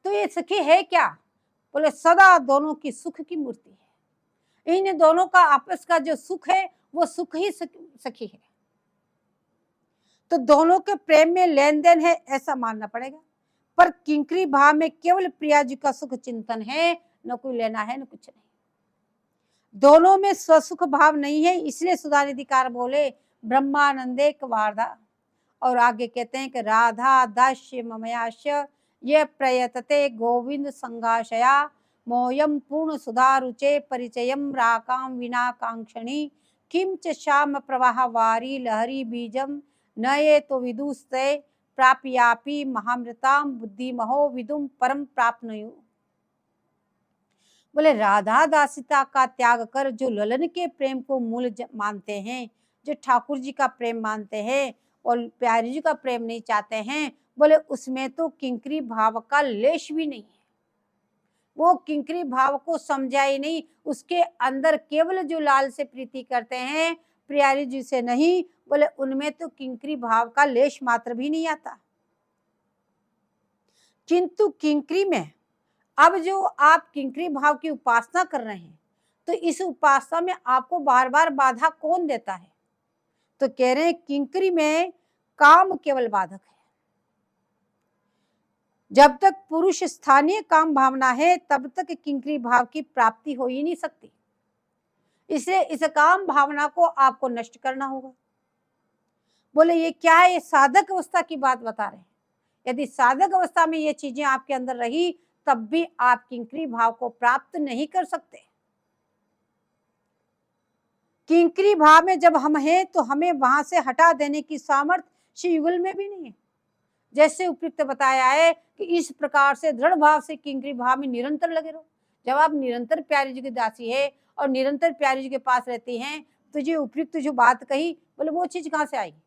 तो ये सखी है क्या? बोले सदा दोनों की सुख की मूर्ति है। इन दोनों का आपस का जो सुख है वो सुख ही सखी है। तो दोनों के प्रेम में लेन देन है ऐसा मानना पड़ेगा। पर किंकरी भाव में केवल प्रिया जी का सुख चिंतन है, न कोई लेना है न कुछ नहीं। दोनों में स्वसुख भाव नहीं है, इसलिए सुधानिधिकार बोले ब्रह्मानंदे वार्धा। और आगे कहते हैं कि राधा दास्य ममयास्य ये प्रयतते गोविंद संगाशया मोयम पूर्ण सुधा रुचे परिचयम राकाम विना कांक्षणी किम च श्याम प्रवाह वारी लहरी बीजम न ये तो विदुस्ते प्राप्यापि महामृताम बुद्धि महो विदुम परम प्राप्नुयु। बोले राधा दासिता का त्याग कर जो ललन के प्रेम को मूल मानते हैं, जो ठाकुर जी का प्रेम मानते हैं और प्यारी जी का प्रेम नहीं चाहते हैं, बोले उसमें तो किंकरी भाव का लेश भी नहीं है। वो किंकरी भाव को समझा ही नहीं। उसके अंदर केवल जो लाल से प्रीति करते हैं, प्यारी जी से नहीं, बोले उनमें तो किंकरी भाव का लेश मात्र भी नहीं आता। किंतु किंकरी में अब जो आप किंकरी भाव की उपासना कर रहे हैं, तो इस उपासना में आपको बार बार बाधा कौन देता है? तो कह रहे हैं किंकरी में काम केवल बाधक है। जब तक पुरुष स्थानीय काम भावना है तब तक किंकरी भाव की प्राप्ति हो ही नहीं सकती। इसलिए इस काम भावना को आपको नष्ट करना होगा। बोले ये क्या है, ये साधक अवस्था की बात बता रहे हैं। यदि साधक अवस्था में ये चीजें आपके अंदर रही तब भी आप किंकरी भाव को प्राप्त नहीं कर सकते। किंकरी भाव में जब हम हैं तो हमें वहां से हटा देने की सामर्थ्य श्री युगल में भी नहीं है। जैसे उपयुक्त बताया है कि इस प्रकार से दृढ़ भाव से किंकरी भाव में निरंतर लगे रहो। जब आप निरंतर प्यारी जी की दासी है और निरंतर प्यारी जी के पास रहती हैं तो ये उपयुक्त जो बात कही, बोले वो चीज कहाँ से आएगी?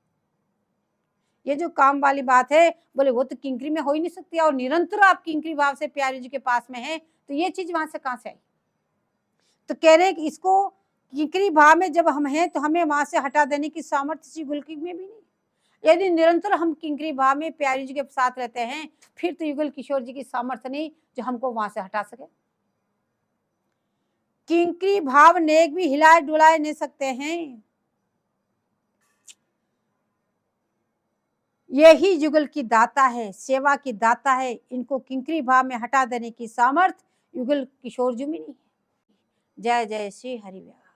ये जो काम वाली बात है, बोले वो तो किंकरी में हो ही नहीं सकती, और निरंतर आप किंकरी भाव से प्यारी जी के पास में है तो ये चीज वहां से कहाँ से आई? तो कह रहे हैं कि इसको किंकरी भाव में जब हम हैं तो हमें वहां से हटा देने की सामर्थ्य श्री युगल में भी नहीं। यदि निरंतर हम किंकरी भाव में प्यारी जी के साथ रहते हैं फिर तो युगल किशोर जी की सामर्थ्य नहीं जो हमको वहां से हटा सके। किंकरी भाव नेक भी हिलाए डुलाए नहीं सकते हैं। यही युगल की दाता है, सेवा की दाता है। इनको किंकरी भाव में हटा देने की सामर्थ्य युगल किशोर जी में नहीं है। जय जय श्री हरिव्यास।